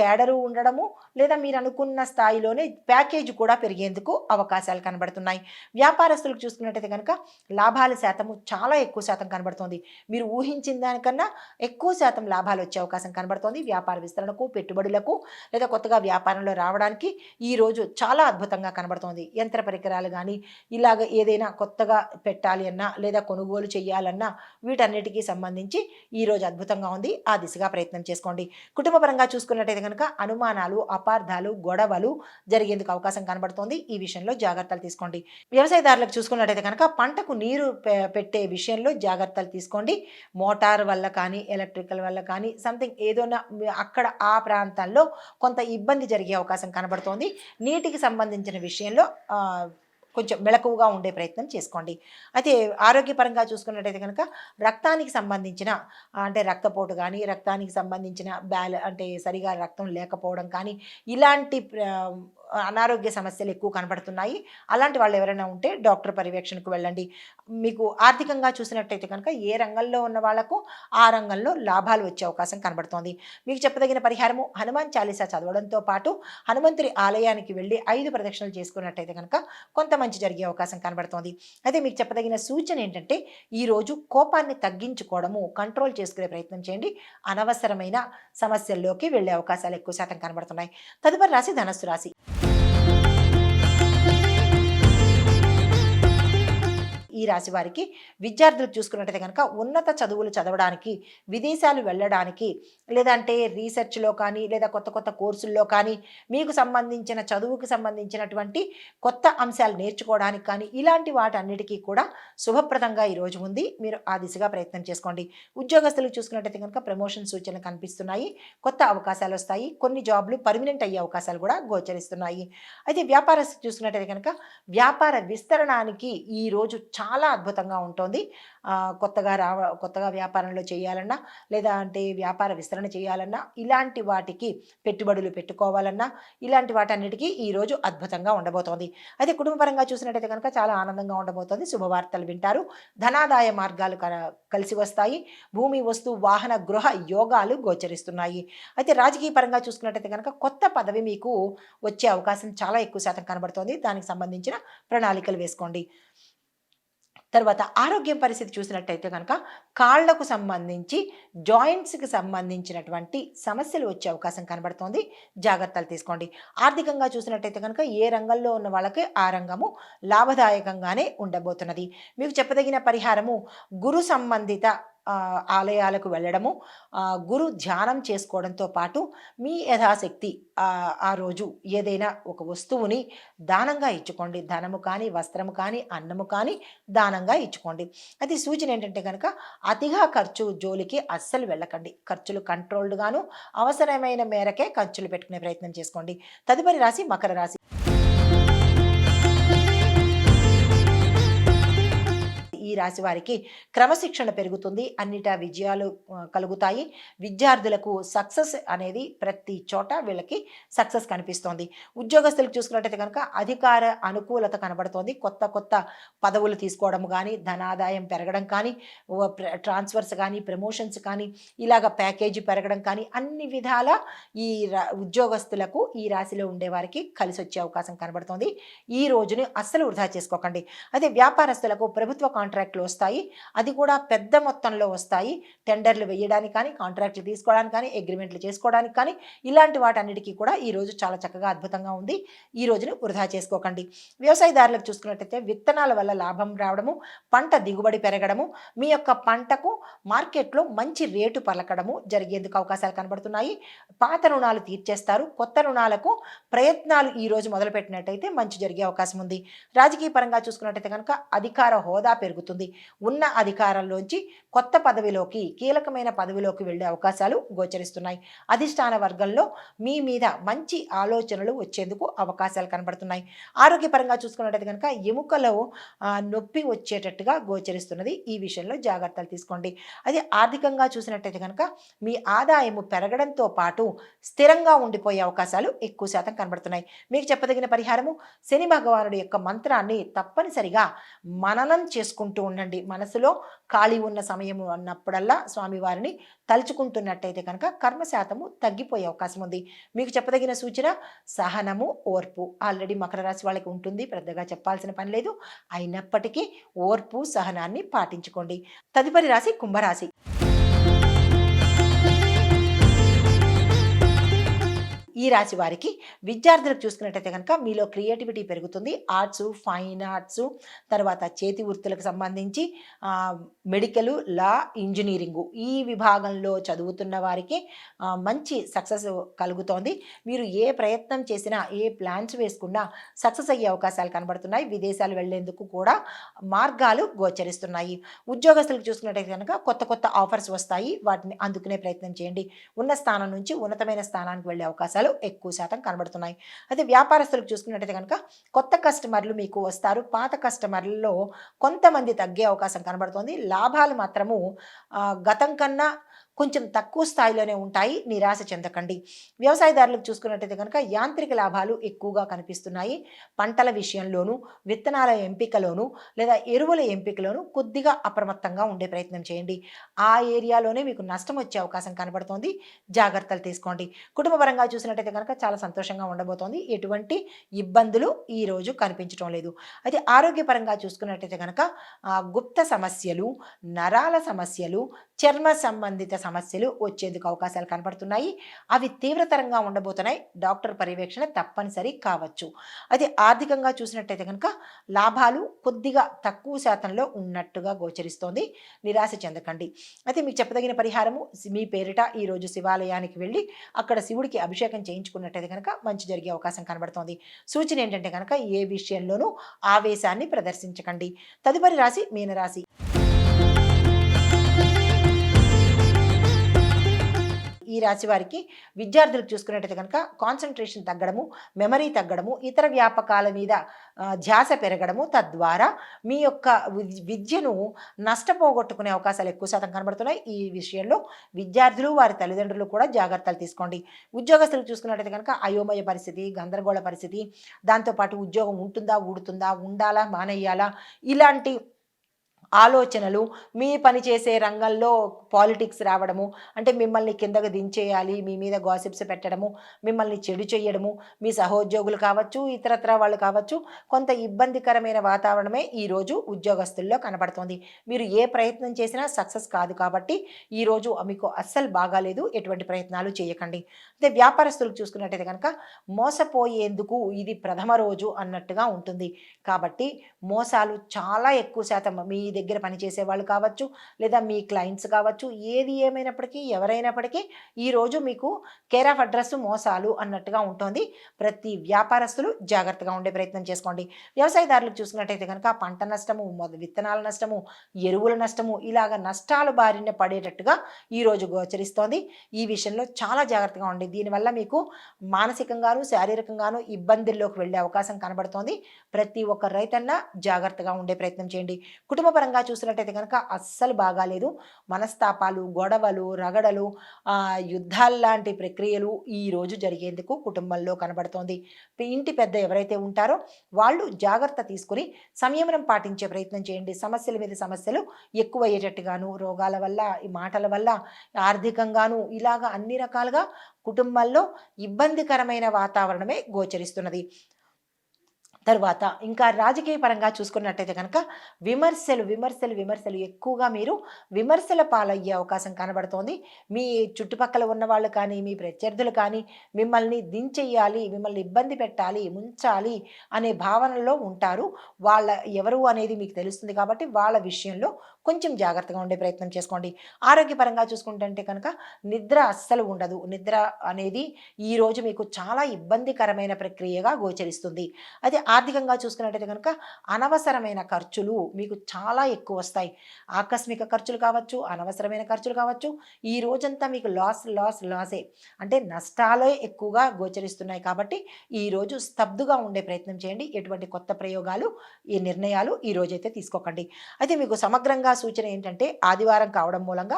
A: కేడరు ఉండడము, లేదా మీరు అనుకున్న స్థాయిలోనే ప్యాకేజ్ కూడా పెరిగేందుకు అవకాశాలు కనబడుతున్నాయి. వ్యాపారస్తులకు చూసుకున్నట్టయితే కనుక లాభాల శాతము చాలా ఎక్కువ శాతం కనబడుతోంది. మీరు ఊహించిన దానికన్నా ఎక్కువ శాతం లాభాలు వచ్చే అవకాశం కనబడుతోంది. వ్యాపార విస్తరణకు, పెట్టుబడులకు, లేదా కొత్తగా వ్యాపారంలో రావడానికి ఈరోజు చాలా అద్భుతంగా కనబడుతోంది. యంత్ర పరికరాలు కానీ, ఇలాగ ఏదైనా కొత్తగా పెట్టాలి అన్నా, లేదా కొనుగోలు చేయాలన్నా వీటన్నిటికీ సంబంధించి ఈరోజు అద్భుతంగా ఉంది. ఆ దిశగా ప్రయత్నం చేసుకోండి. కుటుంబపరంగా చూసుకున్నట్టయితే కనుక అనుమానాలు, అపార్థాలు, గొడవలు జరిగేందుకు అవకాశం కనబడుతోంది. ఈ విషయంలో జాగ్రత్తలు తీసుకోండి. వ్యవసాయదారులకు చూసుకున్నట్టయితే కనుక పంటకు నీరు పెట్టే విషయంలో జాగ్రత్తలు తీసుకోండి. మోటార్ వల్ల కానీ, ఎలక్ట్రికల్ వల్ల కానీ సంథింగ్ ఏదైనా అక్కడ ఆ ప్రాంతాల్లో కొంత ఇబ్బంది జరిగే అవకాశం కనబడుతోంది. నీటికి సంబంధించిన విషయంలో కొంచెం మెలకువగా ఉండే ప్రయత్నం చేసుకోండి. అయితే ఆరోగ్యపరంగా చూసుకున్నట్టయితే కనుక రక్తానికి సంబంధించిన అంటే రక్తపోటు కానీ, రక్తానికి సంబంధించిన అంటే సరిగా రక్తం లేకపోవడం కానీ, ఇలాంటి అనారోగ్య సమస్యలు ఎక్కువ కనబడుతున్నాయి. అలాంటి వాళ్ళు ఎవరైనా ఉంటే డాక్టర్ పర్యవేక్షణకు వెళ్ళండి. మీకు ఆర్థికంగా చూసినట్టయితే కనుక ఏ రంగంలో ఉన్న వాళ్లకు ఆ రంగంలో లాభాలు వచ్చే అవకాశం కనబడుతోంది. మీకు చెప్పదగిన పరిహారము హనుమాన్ చాలీసా చదవడంతో పాటు హనుమంతుడి ఆలయానికి వెళ్ళి 5 ప్రదక్షిణలు చేసుకున్నట్టయితే కనుక కొంత మంచి జరిగే అవకాశం కనబడుతోంది. అయితే మీకు చెప్పదగిన సూచన ఏంటంటే ఈరోజు కోపాన్ని తగ్గించుకోవడము, కంట్రోల్ చేసుకునే ప్రయత్నం చేయండి. అనవసరమైన సమస్యల్లోకి వెళ్ళే అవకాశాలు ఎక్కువ శాతం కనబడుతున్నాయి. తదుపరి రాశి ధనస్సు రాశి. ఈ రాశి వారికి విద్యార్థులు చూసుకున్నట్టయితే కనుక ఉన్నత చదువులు చదవడానికి, విదేశాలు వెళ్ళడానికి, లేదంటే రీసెర్చ్లో కానీ, లేదా కొత్త కొత్త కోర్సుల్లో కానీ, మీకు సంబంధించిన చదువుకు సంబంధించినటువంటి కొత్త అంశాలు నేర్చుకోవడానికి కానీ, ఇలాంటి వాటన్నిటికీ కూడా శుభప్రదంగా ఈరోజు ఉంది. మీరు ఆ దిశగా ప్రయత్నం చేసుకోండి. ఉద్యోగస్తులు చూసుకున్నట్టయితే కనుక ప్రమోషన్ సూచనలు కనిపిస్తున్నాయి. కొత్త అవకాశాలు వస్తాయి. కొన్ని జాబ్లు పర్మనెంట్ అయ్యే అవకాశాలు కూడా గోచరిస్తున్నాయి. అయితే వ్యాపారస్తులు చూసుకున్నట్టయితే కనుక వ్యాపార విస్తరణానికి ఈరోజు చాలా అద్భుతంగా ఉంటుంది. కొత్తగా వ్యాపారంలో చేయాలన్నా, లేదా అంటే వ్యాపార విస్తరణ చేయాలన్నా, ఇలాంటి వాటికి పెట్టుబడులు పెట్టుకోవాలన్నా, ఇలాంటి వాటన్నిటికీ ఈరోజు అద్భుతంగా ఉండబోతోంది. అయితే కుటుంబపరంగా చూసినట్టయితే కనుక చాలా ఆనందంగా ఉండబోతోంది. శుభవార్తలు వింటారు. ధనాదాయ మార్గాలు కలిసి వస్తాయి. భూమి, వస్తు, వాహన, గృహ యోగాలు గోచరిస్తున్నాయి. అయితే రాజకీయ పరంగా చూసుకున్నట్టయితే కనుక కొత్త పదవి మీకు వచ్చే అవకాశం చాలా ఎక్కువ శాతం కనబడుతోంది. దానికి సంబంధించిన ప్రణాళికలు వేసుకోండి. తర్వాత ఆరోగ్యం పరిస్థితి చూసినట్టయితే కనుక కాళ్లకు సంబంధించి, జాయింట్స్కి సంబంధించినటువంటి సమస్యలు వచ్చే అవకాశం కనబడుతోంది. జాగ్రత్తలు తీసుకోండి. ఆర్థికంగా చూసినట్టయితే కనుక ఏ రంగంలో ఉన్న వాళ్ళకి ఆ రంగము లాభదాయకంగానే ఉండబోతున్నది. మీకు చెప్పదగిన పరిహారము గురు సంబంధిత ఆలయాలకు వెళ్ళడము, గురు ధ్యానం చేసుకోవడంతో పాటు మీ యథాశక్తి ఆ రోజు ఏదైనా ఒక వస్తువుని దానంగా ఇచ్చుకోండి. ధనము కానీ, వస్త్రము కానీ, అన్నము కానీ దానంగా ఇచ్చుకోండి. అది సూచన ఏంటంటే కనుక అతిగా ఖర్చు జోలికి అస్సలు వెళ్ళకండి. ఖర్చులు కంట్రోల్డ్గాను అవసరమైన మేరకే ఖర్చులు పెట్టుకునే ప్రయత్నం చేసుకోండి. తదుపరి రాశి మకర రాశి. ఈ రాశి వారికి క్రమశిక్షణ పెరుగుతుంది. అన్నిటా విజయాలు కలుగుతాయి. విద్యార్థులకు సక్సెస్ అనేది ప్రతి చోట వీళ్ళకి సక్సెస్ కనిపిస్తోంది. ఉద్యోగస్తులకు చూసుకున్నట్టయితే కనుక అధికార అనుకూలత కనబడుతోంది. కొత్త కొత్త పదవులు తీసుకోవడం కానీ, ధనాదాయం పెరగడం కానీ, ట్రాన్స్ఫర్స్ కానీ, ప్రమోషన్స్ కానీ, ఇలాగ ప్యాకేజీ పెరగడం కానీ, అన్ని విధాల ఈ ఉద్యోగస్తులకు ఈ రాశిలో ఉండేవారికి కలిసి వచ్చే అవకాశం కనబడుతోంది. ఈ రోజుని అస్సలు వృధా చేసుకోకండి. అదే వ్యాపారస్తులకు ప్రభుత్వ కాంట్రాక్ట్లు వస్తాయి. అది కూడా పెద్ద మొత్తంలో వస్తాయి. టెండర్లు వేయడానికి కానీ, కాంట్రాక్ట్లు తీసుకోవడానికి కానీ, అగ్రిమెంట్లు చేసుకోవడానికి కానీ, ఇలాంటి వాటన్నిటికీ కూడా ఈరోజు చాలా చక్కగా అద్భుతంగా ఉంది. ఈ రోజును వృధా చేసుకోకండి. వ్యవసాయదారులకు చూసుకున్నట్టయితే విత్తనాల వల్ల లాభం రావడము, పంట దిగుబడి పెరగడము, మీ యొక్క పంటకు మార్కెట్లో మంచి రేటు పలకడము జరిగేందుకు అవకాశాలు కనబడుతున్నాయి. పాత రుణాలు తీర్చేస్తారు. కొత్త రుణాలకు ప్రయత్నాలు ఈరోజు మొదలుపెట్టినట్టయితే మంచి జరిగే అవకాశం ఉంది. రాజకీయ పరంగా చూసుకున్నట్టయితే కనుక అధికార హోదా పెరుగుతుంది. ఉన్న అధికారంలోంచి కొత్త పదవిలోకి, కీలకమైన పదవిలోకి వెళ్ళే అవకాశాలు గోచరిస్తున్నాయి. అధిష్టాన వర్గంలో మీ మీద మంచి ఆలోచనలు వచ్చేందుకు అవకాశాలు కనబడుతున్నాయి. ఆరోగ్యపరంగా చూసుకున్నట్టయితే కనుక ఎముకలో నొప్పి వచ్చేటట్టుగా గోచరిస్తున్నది. ఈ విషయంలో జాగ్రత్తలు తీసుకోండి. అదే ఆర్థికంగా చూసినట్టయితే కనుక మీ ఆదాయము పెరగడంతో పాటు స్థిరంగా ఉండిపోయే అవకాశాలు ఎక్కువ శాతం కనబడుతున్నాయి. మీకు చెప్పదగిన పరిహారము శని భగవానుడి యొక్క మంత్రాన్ని తప్పనిసరిగా మననం చేసుకుంటూ ఉండండి. మనసులో ఖాళీ ఉన్న సమయము అన్నప్పుడల్లా స్వామివారిని తలుచుకుంటున్నట్టయితే కనుక కర్మశాతము తగ్గిపోయే అవకాశం ఉంది. మీకు చెప్పదగిన సూచన సహనము, ఓర్పు. ఆల్రెడీ మకర రాశి వాళ్ళకి ఉంటుంది, పెద్దగా చెప్పాల్సిన పని లేదు. అయినప్పటికీ ఓర్పు, సహనాన్ని పాటించుకోండి. తదుపరి రాశి కుంభరాశి. ఈ రాశి వారికి విద్యార్థులకు చూసుకున్నట్టయితే కనుక మీలో క్రియేటివిటీ పెరుగుతుంది. ఆర్ట్స్, ఫైన్ ఆర్ట్స్, తర్వాత చేతి వృత్తులకు సంబంధించి మెడికల్, లా, ఇంజనీరింగు ఈ విభాగంలో చదువుతున్న వారికి మంచి సక్సెస్ కలుగుతోంది. మీరు ఏ ప్రయత్నం చేసినా, ఏ ప్లాన్స్ వేసుకున్నా సక్సెస్ అయ్యే అవకాశాలు కనబడుతున్నాయి. విదేశాలు వెళ్లేందుకు కూడా మార్గాలు గోచరిస్తున్నాయి. ఉద్యోగస్తులకు చూసుకున్నట్టయితే కనుక కొత్త కొత్త ఆఫర్స్ వస్తాయి. వాటిని అందుకునే ప్రయత్నం చేయండి. ఉన్న స్థానం నుంచి ఉన్నతమైన స్థానానికి వెళ్ళే అవకాశాలు ఎక్కువ శాతం కనబడుతున్నాయి. అయితే వ్యాపారస్తులకు చూసుకున్నట్టయితే కనుక కొత్త కస్టమర్లు మీకు వస్తారు. పాత కస్టమర్లలో కొంతమంది తగ్గే అవకాశం కనబడుతోంది. లాభాలు మాత్రము గతం కన్నా కొంచెం తక్కువ స్థాయిలోనే ఉంటాయి. నిరాశ చెందకండి. వ్యవసాయదారులకు చూసుకున్నట్టయితే కనుక యాంత్రిక లాభాలు ఎక్కువగా కనిపిస్తున్నాయి. పంటల విషయంలోనూ, విత్తనాల ఎంపికలోనూ, లేదా ఎరువుల ఎంపికలోనూ కొద్దిగా అప్రమత్తంగా ఉండే ప్రయత్నం చేయండి. ఆ ఏరియాలోనే మీకు నష్టం వచ్చే అవకాశం కనబడుతోంది. జాగ్రత్తలు తీసుకోండి. కుటుంబపరంగా చూసినట్టయితే కనుక చాలా సంతోషంగా ఉండబోతోంది. ఎటువంటి ఇబ్బందులు ఈరోజు కనిపించడం లేదు. అయితే ఆరోగ్యపరంగా చూసుకున్నట్టయితే కనుక గుప్త సమస్యలు, నరాల సమస్యలు, చర్మ సంబంధిత సమస్యలు వచ్చేందుకు అవకాశాలు కనపడుతున్నాయి. అవి తీవ్రతరంగా ఉండబోతున్నాయి. డాక్టర్ పర్యవేక్షణ తప్పనిసరి కావచ్చు. అది ఆర్థికంగా చూసినట్టయితే కనుక లాభాలు కొద్దిగా తక్కువ శాతంలో ఉన్నట్టుగా గోచరిస్తోంది. నిరాశ చెందకండి. అయితే మీకు చెప్పదగిన పరిహారము మీ పేరిట ఈరోజు శివాలయానికి వెళ్ళి అక్కడ శివుడికి అభిషేకం చేయించుకున్నట్టయితే కనుక మంచి జరిగే అవకాశం కనబడుతోంది. సూచన ఏంటంటే కనుక ఏ విషయంలోనూ ఆవేశాన్ని ప్రదర్శించకండి. తదుపరి రాశి మీనరాశి. ఈ రాశి వారికి విద్యార్థులకు చూసుకున్నట్టయితే కనుక కాన్సన్ట్రేషన్ తగ్గడము, మెమరీ తగ్గడము, ఇతర వ్యాపకాల మీద ధ్యాస పెరగడము, తద్వారా మీ యొక్క విద్యను నష్టపోగొట్టుకునే అవకాశాలు ఎక్కువ శాతం కనబడుతున్నాయి. ఈ విషయంలో విద్యార్థులు, వారి తల్లిదండ్రులు కూడా జాగ్రత్తలు తీసుకోండి. ఉద్యోగస్తులు చూసుకున్నట్టయితే కనుక అయోమయ పరిస్థితి, గందరగోళ పరిస్థితి, దాంతోపాటు ఉద్యోగం ఉంటుందా, ఊడుతుందా, ఉండాలా, మానేయాలా, ఇలాంటి ఆలోచనలు, మీ పని చేసే రంగంలో పాలిటిక్స్ రావడము, అంటే మిమ్మల్ని కిందకు దించేయాలి, మీ మీద గాసిప్స్ పెట్టడము, మిమ్మల్ని చెడు చేయడము, మీ సహోద్యోగులు కావచ్చు, ఇతరత్ర వాళ్ళు కావచ్చు, కొంత ఇబ్బందికరమైన వాతావరణమే ఈరోజు ఉద్యోగస్తుల్లో కనబడుతోంది. మీరు ఏ ప్రయత్నం చేసినా సక్సెస్ కాదు కాబట్టి ఈరోజు మీకు అస్సలు బాగాలేదు, ఎటువంటి ప్రయత్నాలు చేయకండి. అదే వ్యాపారస్తులకు చూసుకున్నట్టయితే కనుక మోసపోయేందుకు ఇది ప్రథమ రోజు అన్నట్టుగా ఉంటుంది. కాబట్టి మోసాలు చాలా ఎక్కువ శాతం మీ దగ్గర పనిచేసే వాళ్ళు కావచ్చు, లేదా మీ క్లయింట్స్ కావచ్చు, ఏది ఏమైనప్పటికీ ఎవరైనప్పటికీ ఈరోజు మీకు కేర్ ఆఫ్ అడ్రస్ మోసాలు అన్నట్టుగా ఉంటుంది. ప్రతి వ్యాపారస్తులు జాగ్రత్తగా ఉండే ప్రయత్నం చేసుకోండి. వ్యవసాయదారులకు చూసుకున్నట్టయితే కనుక పంట నష్టము, విత్తనాల నష్టము, ఎరువుల నష్టము, ఇలాగ నష్టాలు బారిన పడేటట్టుగా ఈరోజు గోచరిస్తోంది. ఈ విషయంలో చాలా జాగ్రత్తగా ఉండి, దీనివల్ల మీకు మానసికంగాను శారీరకంగాను ఇబ్బందుల్లోకి వెళ్ళే అవకాశం కనబడుతోంది. ప్రతి ఒక్క రైతన్న జాగ్రత్తగా ఉండే ప్రయత్నం చేయండి. కుటుంబ పరంగా చూసినట్టయితే కనుక అస్సలు బాగాలేదు. మనస్తాపాలు, గొడవలు, రగడలు, యుద్ధాలు లాంటి ప్రక్రియలు ఈరోజు జరిగేందుకు కుటుంబంలో కనబడుతోంది. ఇంటి పెద్ద ఎవరైతే ఉంటారో వాళ్ళు జాగ్రత్త తీసుకుని సంయమనం పాటించే ప్రయత్నం చేయండి. సమస్యల మీద సమస్యలు ఎక్కువ అయ్యేటట్టుగాను, రోగాల వల్ల, ఈ మాటల వల్ల, ఆర్థికంగాను, ఇలాగా అన్ని రకాలుగా కుటుంబంలో ఇబ్బందికరమైన వాతావరణమే గోచరిస్తున్నది. తరువాత ఇంకా రాజకీయ పరంగా చూసుకున్నట్టయితే కనుక విమర్శలు విమర్శలు విమర్శలు ఎక్కువగా మీరు విమర్శల పాలయ్యే అవకాశం కనబడుతోంది. మీ చుట్టుపక్కల ఉన్న వాళ్ళు కానీ, మీ ప్రత్యర్థులు కానీ మిమ్మల్ని దించెయ్యాలి, మిమ్మల్ని ఇబ్బంది పెట్టాలి, ముంచాలి అనే భావనలో ఉంటారు. వాళ్ళ ఎవరు అనేది మీకు తెలుస్తుంది కాబట్టి వాళ్ళ విషయంలో కొంచెం జాగ్రత్తగా ఉండే ప్రయత్నం చేసుకోండి. ఆరోగ్యపరంగా చూసుకుంటుంటే కనుక నిద్ర అస్సలు ఉండదు. నిద్ర అనేది ఈరోజు మీకు చాలా ఇబ్బందికరమైన ప్రక్రియగా గోచరిస్తుంది. అయితే ఆర్థికంగా చూసుకున్నట్టయితే కనుక అనవసరమైన ఖర్చులు మీకు చాలా ఎక్కువ వస్తాయి. ఆకస్మిక ఖర్చులు కావచ్చు, అనవసరమైన ఖర్చులు కావచ్చు. ఈ రోజంతా మీకు లాసే, అంటే నష్టాలే ఎక్కువగా గోచరిస్తున్నాయి. కాబట్టి ఈరోజు స్తబ్దుగా ఉండే ప్రయత్నం చేయండి. ఎటువంటి కొత్త ప్రయోగాలు, ఈ నిర్ణయాలు ఈ రోజైతే తీసుకోకండి. అయితే మీకు సమగ్రంగా సూచన ఏంటంటే ఆదివారం కావడం మూలంగా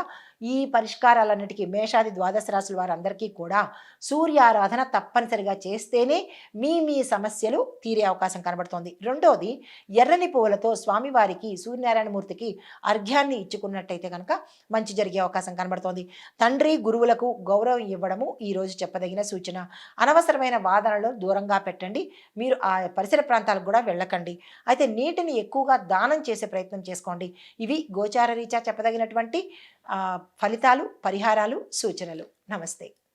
A: ఈ పరిష్కారాలన్నిటికీ మేషాది ద్వాదశ రాశుల వారందరికీ కూడా సూర్యారాధన తప్పనిసరిగా చేస్తేనే మీ సమస్యలు తీరే అవకాశం కనబడుతోంది. రెండోది, ఎర్రని పువ్వులతో స్వామివారికి, సూర్యనారాయణమూర్తికి అర్ఘ్యాన్ని ఇచ్చుకున్నట్టయితే కనుక మంచి జరిగే అవకాశం కనబడుతోంది. తండ్రి గురువులకు గౌరవం ఇవ్వడము ఈరోజు చెప్పదగిన సూచన. అనవసరమైన వాదనలు దూరంగా పెట్టండి. మీరు ఆ పరిసర ప్రాంతాలకు కూడా వెళ్ళకండి. అయితే నీటిని ఎక్కువగా దానం చేసే ప్రయత్నం చేసుకోండి. ఇవి గోచార రీత్యా చెప్పదగినటువంటి ఫలితాలు, పరిహారాలు, సూచనలు. నమస్తే.